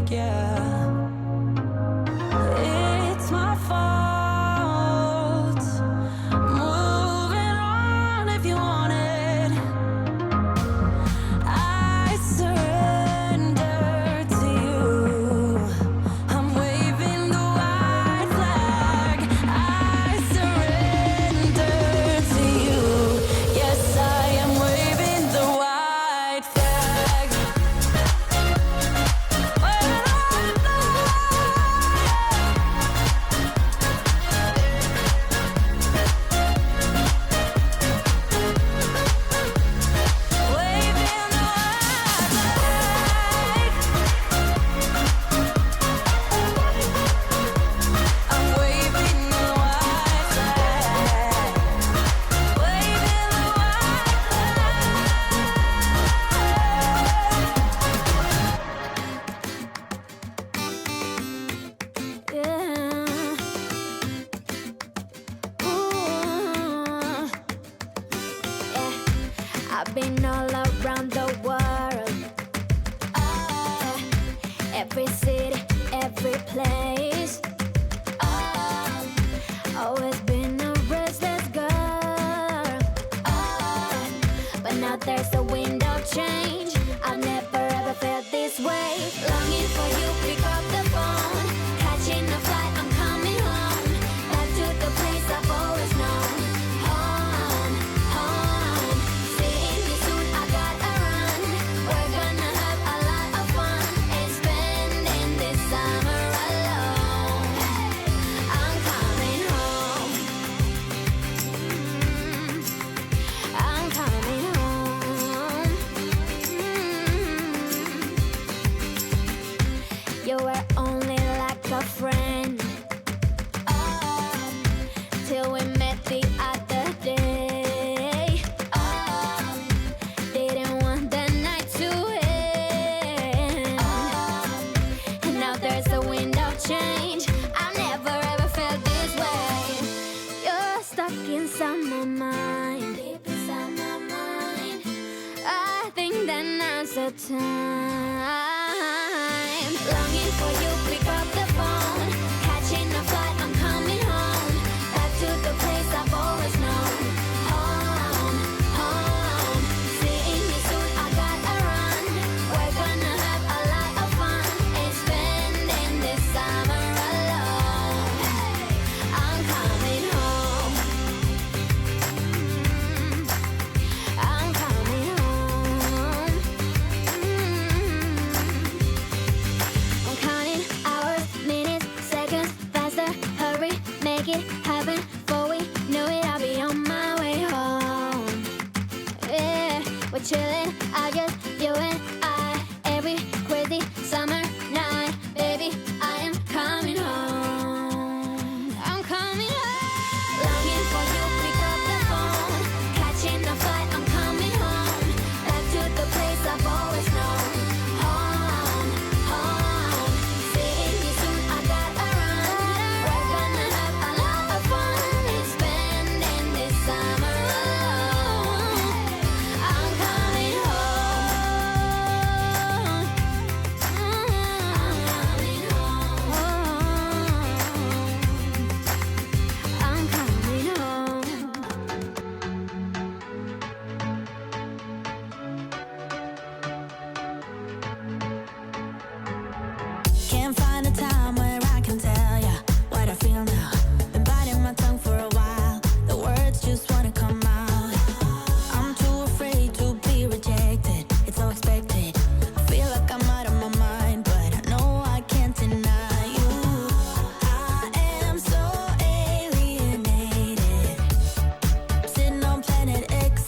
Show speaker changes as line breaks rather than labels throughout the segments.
yeah. It's my fault. Moving on if you want it. I surrender to you. I'm waving the white flag. I surrender to you. Yes, I am waving the white flag. Waving the white flag. I'm waving the white flag. Waving the white flag. Yeah. Ooh. Yeah. I've been all around the world. Every city, every place. Always been a restless girl. But now there's a wind of change. I've never ever felt this way. Longing for you, pick up the phone. Catching a flight, I'm coming home. Back to the place I've always known. Home, home. Seeing you soon, I gotta run. We're gonna have a lot of fun and spending this summer alone. I'm coming home. I'm coming home. You were only like a friend till we met the other day. Didn't want the night to end. And now there's a wind of change. I've never ever felt this way. You're stuck inside my mind. Deep inside my mind. I think that now's the time. Longing for you, pick up the phone. Catching a flight, I'm coming home. Back to the place I've always known. Home, home. Seeing you soon, I gotta run. We're gonna have a lot of fun and spending this summer alone. I'm coming home. I'm coming home. I'm counting hours, minutes, seconds, faster. Hurry, make it happen. Before we know it, I'll be on my way home. Yeah, we're chilling, I just, you and I. Every crazy summer night, baby, I am coming home. I'm coming home. Longing for you, pick up the phone. Catching a flight, I'm coming home. Back to the place I've always known. Home, home. Seeing you soon, I gotta run. We're gonna have a lot of fun and spending this summer alone. I'm coming home. I'm coming home. I'm coming home. Can't find a time where I can tell ya what I feel now. Been biting my tongue for a while. The words just wanna come out. I'm too afraid to be rejected. It's so expected. I feel like I'm out of my mind, but I know I can't deny you. I am so alienated. Sitting on planet X.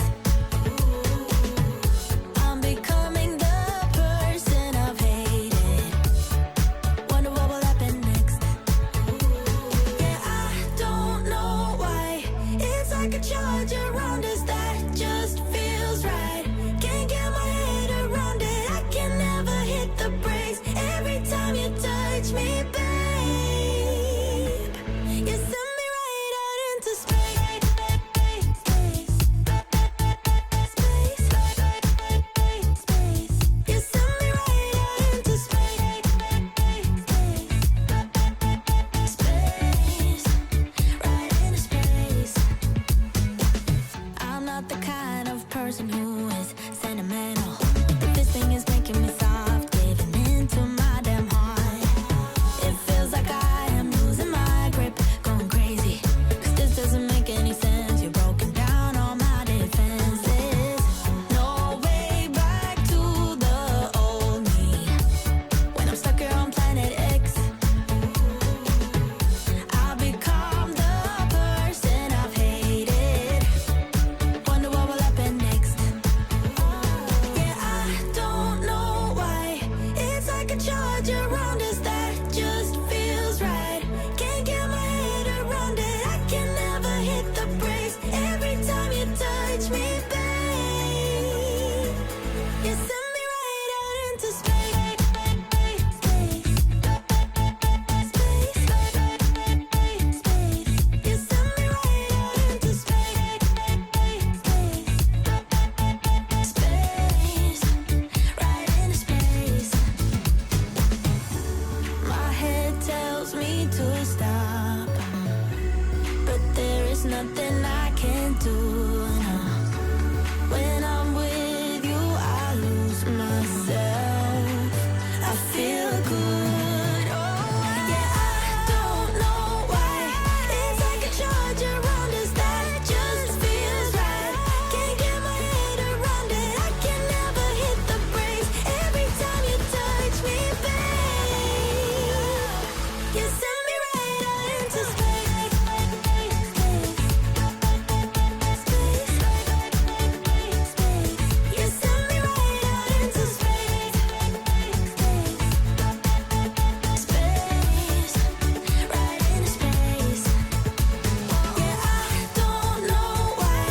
I'm becoming the person I've hated. Wonder what will happen next. Yeah, I don't know why. It's like a charge around us that just feels right. Can't get my head around it. I can never hit the brakes. Every time you touch me, babe, you send me right out into space. Space. You send me right out into space. nothing I can do. No. When I'm with you, I lose myself. I feel good. Oh, yeah, I don't know why. It's like a charge around us that just feels right. Can't get my head around it. I can never hit the brakes. Every time you touch me, babe, you send me right out into space. You send me right out into space. Space, right into space. Yeah, I don't know why.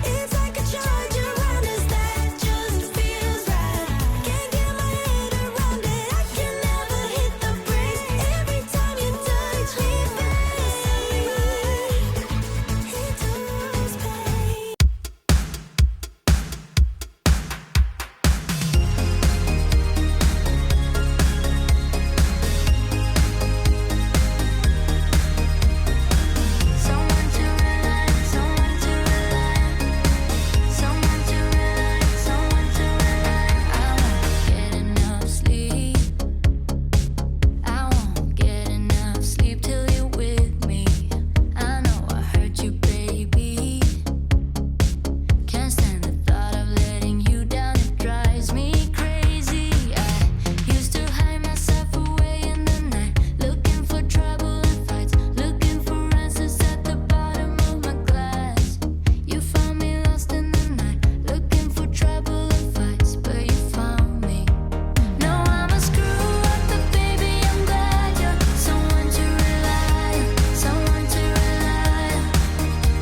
It's like a charge around us that just feels right. Can't get my head around it. I can never hit the brakes. Every time you touch me, babe, into space. Someone to rely on, someone to rely on, someone to rely on, someone to rely on. I won't get enough sleep. I won't get enough sleep till you're with me. I know I hurt you, baby. Can't stand the thought of letting you down. It drives me crazy. I used to hide myself away in the night, looking for trouble and fights, looking for answers at the bottom of my glass. You found me lost in the night, looking for trouble and fights, but you found me. No, I'm a screw up, but baby, I'm glad you're someone to rely on, someone to rely on.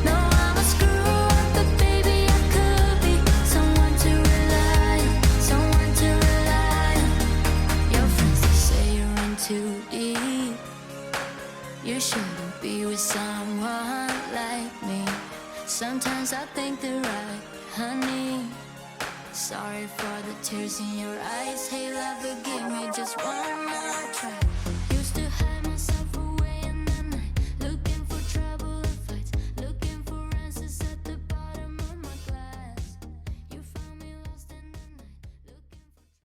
No, I'm a screw up, but baby, I could be someone to rely on, someone to rely on. Your friends, they say you're in too deep. You shouldn't be with someone like me. Sometimes I think they're right, honey. Sorry for the tears in your eyes. Hey, love, forgive me just one